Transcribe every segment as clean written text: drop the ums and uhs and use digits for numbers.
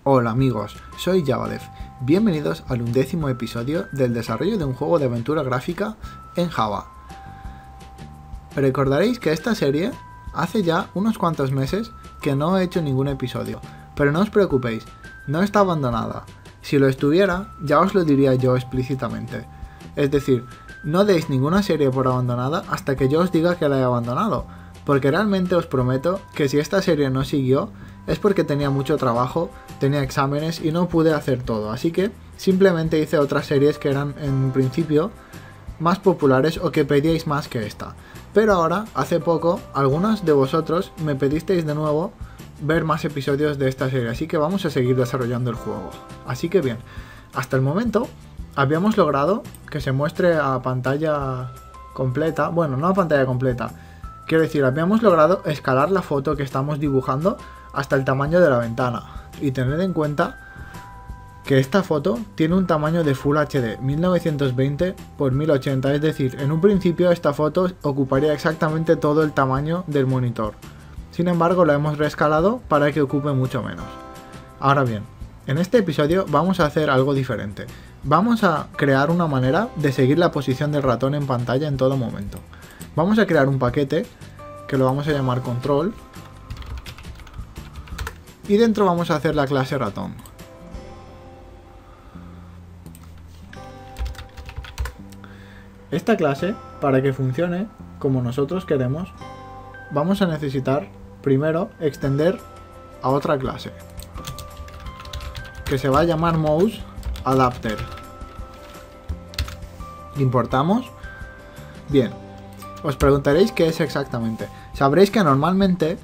Hola amigos, soy Javadev. Bienvenidos al 11º episodio del desarrollo de un juego de aventura gráfica en Java. Recordaréis que esta serie hace ya unos cuantos meses que no he hecho ningún episodio, pero no os preocupéis, no está abandonada. Si lo estuviera, ya os lo diría yo explícitamente. Es decir, no deis ninguna serie por abandonada hasta que yo os diga que la he abandonado, porque realmente os prometo que si esta serie no siguió, es porque tenía mucho trabajo, tenía exámenes y no pude hacer todo, así que simplemente hice otras series que eran en principio más populares o que pedíais más que esta. Pero ahora, hace poco, algunos de vosotros me pedisteis de nuevo ver más episodios de esta serie, así que vamos a seguir desarrollando el juego. Así que bien, hasta el momento habíamos logrado que se muestre a pantalla completa, bueno, no a pantalla completa, quiero decir, habíamos logrado escalar la foto que estamos dibujando hasta el tamaño de la ventana. Y tened en cuenta que esta foto tiene un tamaño de Full HD 1920 x 1080, es decir, en un principio esta foto ocuparía exactamente todo el tamaño del monitor. Sin embargo, la hemos reescalado para que ocupe mucho menos. Ahora bien, en este episodio vamos a hacer algo diferente. Vamos a crear una manera de seguir la posición del ratón en pantalla en todo momento. Vamos a crear un paquete que lo vamos a llamar control. Y dentro vamos a hacer la clase ratón. Esta clase, para que funcione como nosotros queremos, vamos a necesitar primero extender a otra clase que se va a llamar mouse adapter. Importamos. Bien, os preguntaréis qué es exactamente. Sabréis que normalmente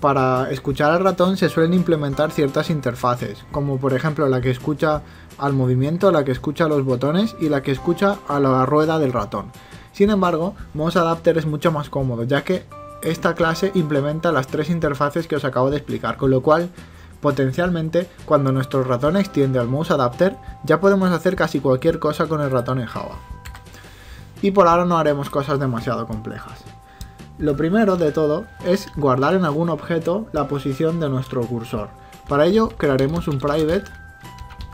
para escuchar al ratón se suelen implementar ciertas interfaces, como por ejemplo la que escucha al movimiento, la que escucha los botones y la que escucha a la rueda del ratón. Sin embargo, Mouse Adapter es mucho más cómodo, ya que esta clase implementa las tres interfaces que os acabo de explicar, con lo cual, potencialmente, cuando nuestro ratón extiende al Mouse Adapter, ya podemos hacer casi cualquier cosa con el ratón en Java. Y por ahora no haremos cosas demasiado complejas. Lo primero de todo es guardar en algún objeto la posición de nuestro cursor. Para ello crearemos un private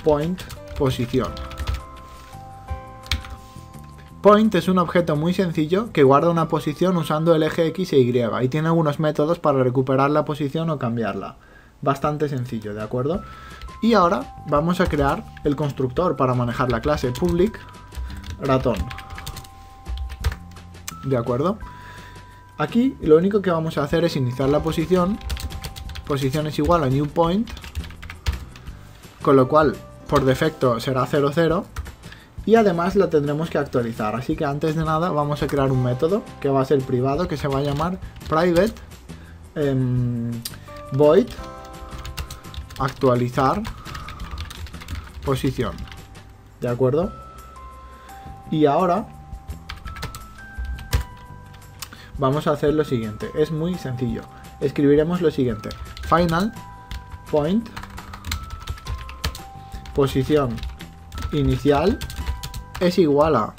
point posición. Point es un objeto muy sencillo que guarda una posición usando el eje X e Y y tiene algunos métodos para recuperar la posición o cambiarla. Bastante sencillo, ¿de acuerdo? Y ahora vamos a crear el constructor para manejar la clase public ratón. ¿De acuerdo? Aquí lo único que vamos a hacer es iniciar la posición es igual a new point, con lo cual por defecto será 00 y además la tendremos que actualizar, así que antes de nada vamos a crear un método que va a ser privado, que se va a llamar private void actualizar posición, ¿de acuerdo? Y ahora vamos a hacer lo siguiente, es muy sencillo. Escribiremos lo siguiente: final point posición inicial es igual a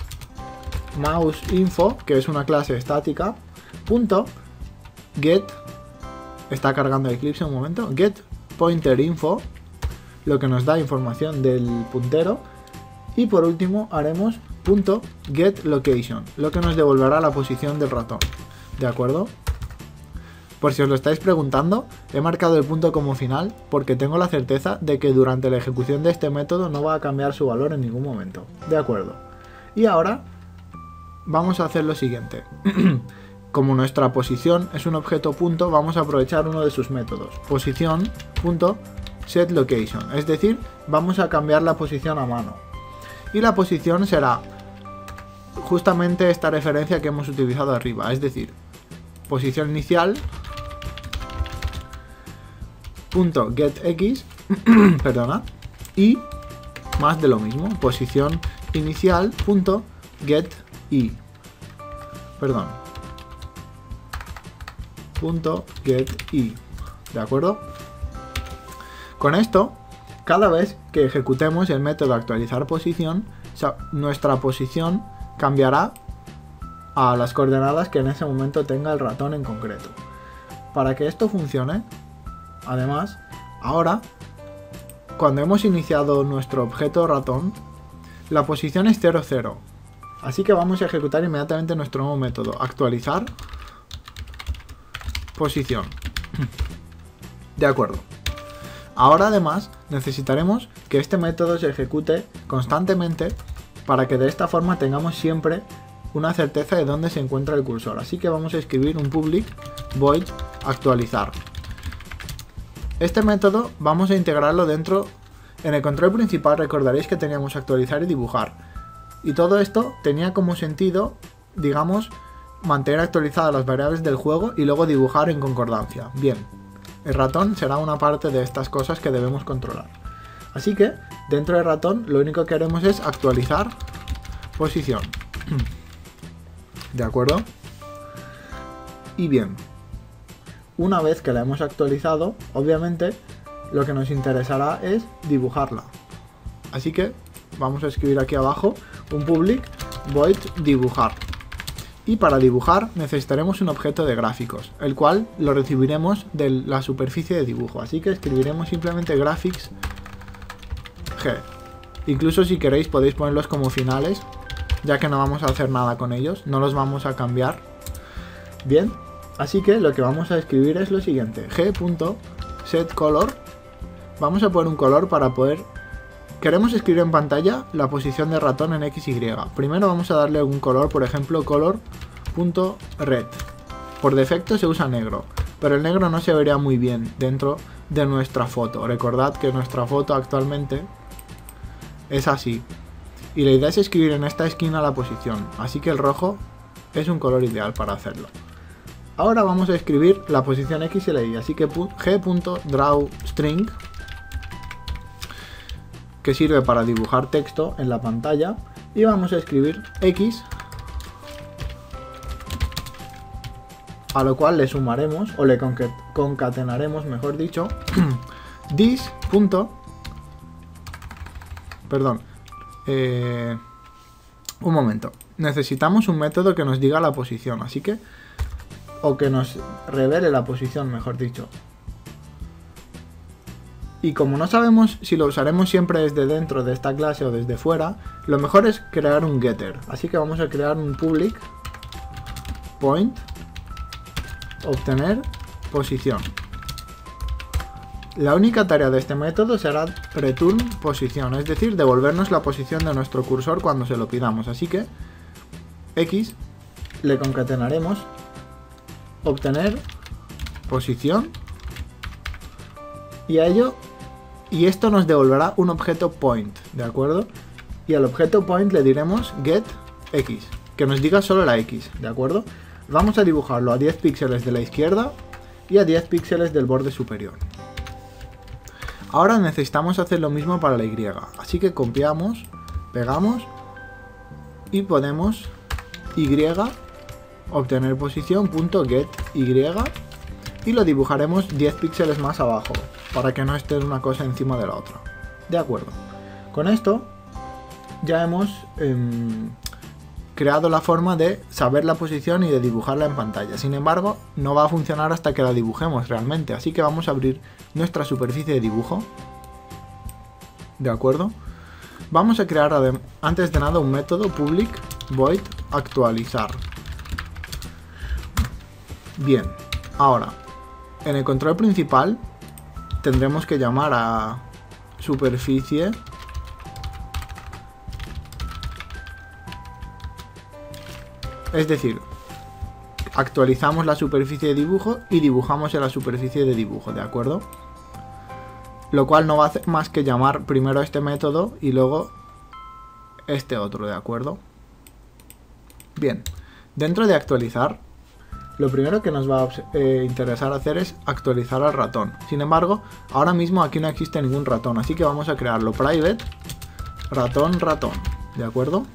mouse info, que es una clase estática, punto get, está cargando Eclipse un momento, get pointer info, lo que nos da información del puntero, y por último haremos punto get location, lo que nos devolverá la posición del ratón. ¿De acuerdo? Por si os lo estáis preguntando, he marcado el punto como final porque tengo la certeza de que durante la ejecución de este método no va a cambiar su valor en ningún momento. ¿De acuerdo? Y ahora vamos a hacer lo siguiente. Como nuestra posición es un objeto punto, vamos a aprovechar uno de sus métodos, posición.setLocation, es decir, vamos a cambiar la posición a mano. Y la posición será justamente esta referencia que hemos utilizado arriba, es decir, posición inicial punto getX perdona, y más de lo mismo, posición inicial punto getY, perdón, punto getY, ¿de acuerdo? Con esto, cada vez que ejecutemos el método actualizar posición, nuestra posición cambiará a las coordenadas que en ese momento tenga el ratón en concreto. Para que esto funcione, además, ahora cuando hemos iniciado nuestro objeto ratón, la posición es 0, 0. Así que vamos a ejecutar inmediatamente nuestro nuevo método, actualizar posición. De acuerdo. Ahora además necesitaremos que este método se ejecute constantemente para que de esta forma tengamos siempre una certeza de dónde se encuentra el cursor. Así que vamos a escribir un public void actualizar. Este método vamos a integrarlo dentro. En el control principal recordaréis que teníamos actualizar y dibujar. Y todo esto tenía como sentido, digamos, mantener actualizadas las variables del juego y luego dibujar en concordancia. Bien, el ratón será una parte de estas cosas que debemos controlar. Así que, dentro del ratón, lo único que haremos es actualizar posición. ¿De acuerdo? Y bien, una vez que la hemos actualizado, obviamente, lo que nos interesará es dibujarla. Así que vamos a escribir aquí abajo un public void dibujar. Y para dibujar necesitaremos un objeto de gráficos, el cual lo recibiremos de la superficie de dibujo. Así que escribiremos simplemente graphics g. Incluso si queréis podéis ponerlos como finales, ya que no vamos a hacer nada con ellos, no los vamos a cambiar. Bien, así que lo que vamos a escribir es lo siguiente, g.setColor. Vamos a poner un color para poder... Queremos escribir en pantalla la posición de ratón en X, Y. Primero vamos a darle algún color, por ejemplo, color.red. Por defecto se usa negro, pero el negro no se vería muy bien dentro de nuestra foto. Recordad que nuestra foto actualmente es así. Y la idea es escribir en esta esquina la posición, así que el rojo es un color ideal para hacerlo. Ahora vamos a escribir la posición X y la Y, así que g.drawString, que sirve para dibujar texto en la pantalla, y vamos a escribir X, a lo cual le sumaremos, o le concatenaremos, mejor dicho, this. Perdón, un momento, necesitamos un método que nos diga la posición, así que, o que nos revele la posición, mejor dicho. Y como no sabemos si lo usaremos siempre desde dentro de esta clase o desde fuera, lo mejor es crear un getter. Así que vamos a crear un public point obtener posición. La única tarea de este método será return posición, es decir, devolvernos la posición de nuestro cursor cuando se lo pidamos. Así que X le concatenaremos obtener posición y esto nos devolverá un objeto point, ¿de acuerdo? Y al objeto point le diremos get X, que nos diga solo la X, ¿de acuerdo? Vamos a dibujarlo a 10 píxeles de la izquierda y a 10 píxeles del borde superior. Ahora necesitamos hacer lo mismo para la Y, así que copiamos, pegamos y ponemos Y obtener posición punto get Y y lo dibujaremos 10 píxeles más abajo, para que no esté una cosa encima de la otra. De acuerdo. Con esto ya hemos creado la forma de saber la posición y de dibujarla en pantalla. Sin embargo, no va a funcionar hasta que la dibujemos realmente. Así que vamos a abrir nuestra superficie de dibujo. De acuerdo. Vamos a crear antes de nada un método public void actualizar. Bien. Ahora, en el control principal tendremos que llamar a superficie es decir, actualizamos la superficie de dibujo y dibujamos en la superficie de dibujo, ¿de acuerdo? Lo cual no va a hacer más que llamar primero este método y luego este otro, ¿de acuerdo? Bien, dentro de actualizar, lo primero que nos va a interesar hacer es actualizar al ratón. Sin embargo, ahora mismo aquí no existe ningún ratón, así que vamos a crearlo private ratón, ¿de acuerdo?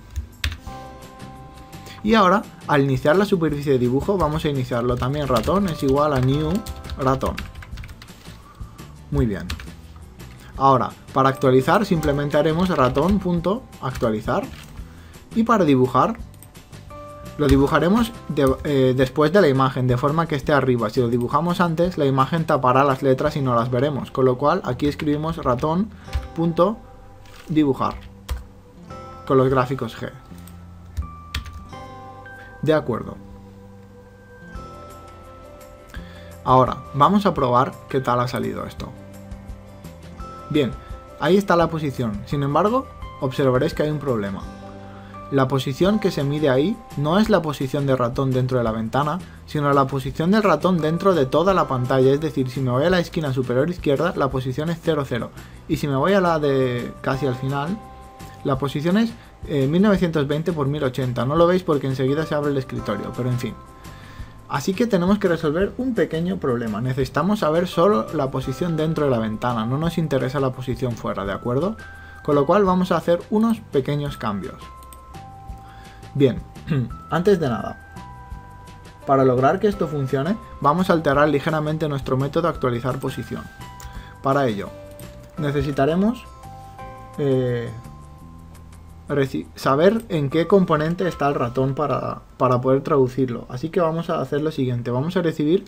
Y ahora, al iniciar la superficie de dibujo, vamos a iniciarlo también ratón es igual a new ratón. Muy bien. Ahora, para actualizar simplemente haremos ratón.actualizar y para dibujar lo dibujaremos después de la imagen, de forma que esté arriba. Si lo dibujamos antes, la imagen tapará las letras y no las veremos, con lo cual aquí escribimos ratón punto dibujar con los gráficos G. De acuerdo. Ahora, vamos a probar qué tal ha salido esto. Bien, ahí está la posición. Sin embargo, observaréis que hay un problema. La posición que se mide ahí no es la posición del ratón dentro de la ventana, sino la posición del ratón dentro de toda la pantalla. Es decir, si me voy a la esquina superior izquierda, la posición es 0, 0. Y si me voy a la de casi al final, la posición es 1920 por 1080. No lo veis porque enseguida se abre el escritorio, pero en fin. Así que tenemos que resolver un pequeño problema. Necesitamos saber solo la posición dentro de la ventana, no nos interesa la posición fuera, ¿de acuerdo? Con lo cual vamos a hacer unos pequeños cambios. Bien, antes de nada, para lograr que esto funcione, vamos a alterar ligeramente nuestro método actualizar posición. Para ello, necesitaremos saber en qué componente está el ratón para poder traducirlo. Así que vamos a hacer lo siguiente, vamos a recibir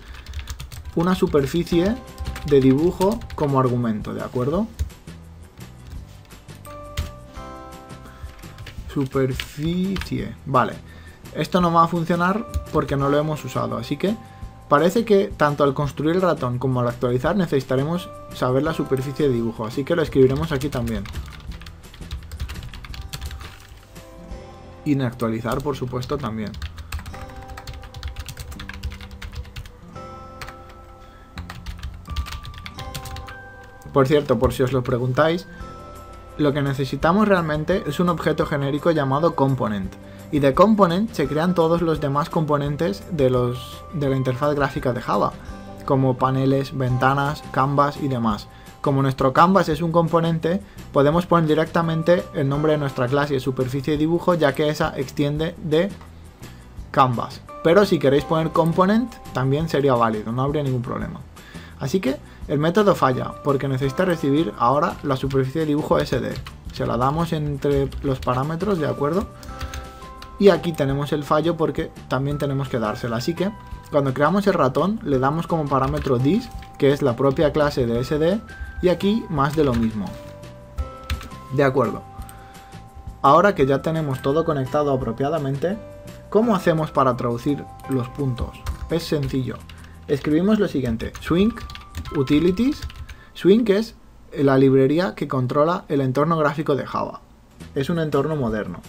una superficie de dibujo como argumento, ¿de acuerdo? Superficie, vale. Esto no va a funcionar porque no lo hemos usado, así que parece que tanto al construir el ratón como al actualizar necesitaremos saber la superficie de dibujo, así que lo escribiremos aquí también. Y en actualizar, por supuesto, también. Por cierto, por si os lo preguntáis, lo que necesitamos realmente es un objeto genérico llamado component. Y de component se crean todos los demás componentes de la interfaz gráfica de Java, como paneles, ventanas, canvas y demás. Como nuestro canvas es un componente, podemos poner directamente el nombre de nuestra clase, superficie de dibujo, ya que esa extiende de canvas. Pero si queréis poner component, también sería válido, no habría ningún problema. Así que el método falla, porque necesita recibir ahora la superficie de dibujo SD. Se la damos entre los parámetros, ¿de acuerdo? Y aquí tenemos el fallo porque también tenemos que dársela. Así que cuando creamos el ratón, le damos como parámetro this, que es la propia clase de SD, y aquí más de lo mismo. De acuerdo. Ahora que ya tenemos todo conectado apropiadamente, ¿cómo hacemos para traducir los puntos? Es sencillo. Escribimos lo siguiente: swing utilities. Swing es la librería que controla el entorno gráfico de Java. Es un entorno moderno.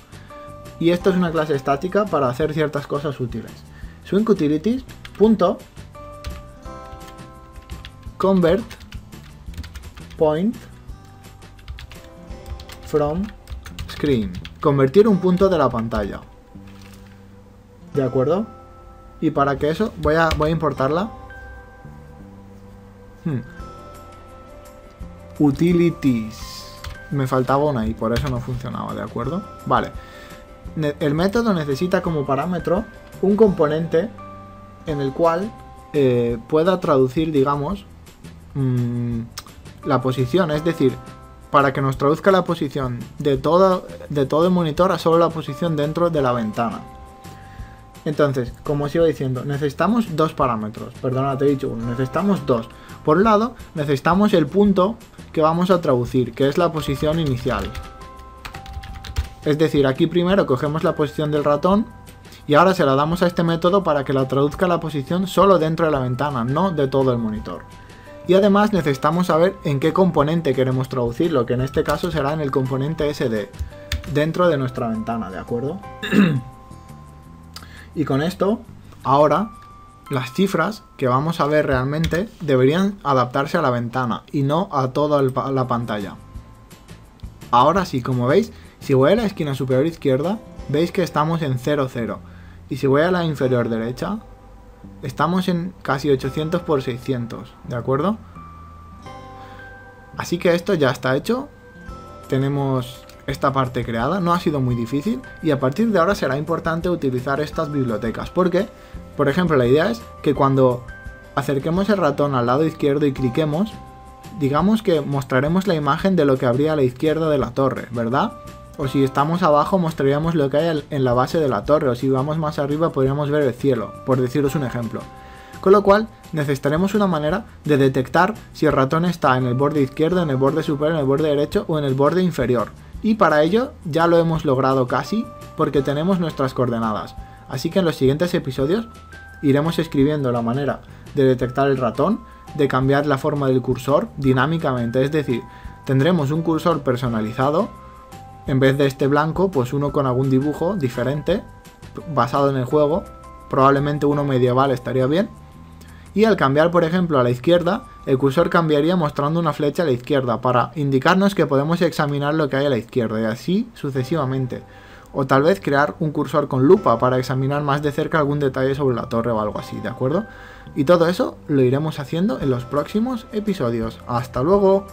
Y esto es una clase estática para hacer ciertas cosas útiles. Swing utilities punto convert point from screen. Convertir un punto de la pantalla. ¿De acuerdo? Y para que eso voy a importarla. Utilities. Me faltaba una y por eso no funcionaba, ¿de acuerdo? Vale. El método necesita como parámetro un componente en el cual pueda traducir, digamos, la posición. Es decir, para que nos traduzca la posición de todo el monitor a solo la posición dentro de la ventana. Entonces, como os iba diciendo, necesitamos dos parámetros. Perdona, te he dicho uno, necesitamos dos. Por un lado, necesitamos el punto que vamos a traducir, que es la posición inicial. Es decir, aquí primero cogemos la posición del ratón y ahora se la damos a este método para que la traduzca la posición solo dentro de la ventana, no de todo el monitor. Y además necesitamos saber en qué componente queremos traducirlo, que en este caso será en el componente SD, dentro de nuestra ventana, ¿de acuerdo? Y con esto, ahora, las cifras que vamos a ver realmente deberían adaptarse a la ventana y no a toda la pantalla. Ahora sí, como veis, si voy a la esquina superior izquierda, veis que estamos en 0, 0. Y si voy a la inferior derecha, estamos en casi 800 por 600, ¿de acuerdo? Así que esto ya está hecho. Tenemos esta parte creada, no ha sido muy difícil y a partir de ahora será importante utilizar estas bibliotecas porque, por ejemplo, la idea es que cuando acerquemos el ratón al lado izquierdo y cliquemos, digamos que mostraremos la imagen de lo que habría a la izquierda de la torre, ¿verdad? O si estamos abajo mostraríamos lo que hay en la base de la torre, o si vamos más arriba podríamos ver el cielo, por deciros un ejemplo. con lo cual necesitaremos una manera de detectar si el ratón está en el borde izquierdo, en el borde superior, en el borde derecho o en el borde inferior. Y para ello ya lo hemos logrado casi, porque tenemos nuestras coordenadas. Así que en los siguientes episodios iremos escribiendo la manera de detectar el ratón, de cambiar la forma del cursor dinámicamente, es decir, tendremos un cursor personalizado, en vez de este blanco, pues uno con algún dibujo diferente, basado en el juego, probablemente uno medieval estaría bien, y al cambiar por ejemplo a la izquierda, el cursor cambiaría mostrando una flecha a la izquierda, para indicarnos que podemos examinar lo que hay a la izquierda, y así sucesivamente. O tal vez crear un cursor con lupa para examinar más de cerca algún detalle sobre la torre o algo así, ¿de acuerdo? Y todo eso lo iremos haciendo en los próximos episodios. ¡Hasta luego!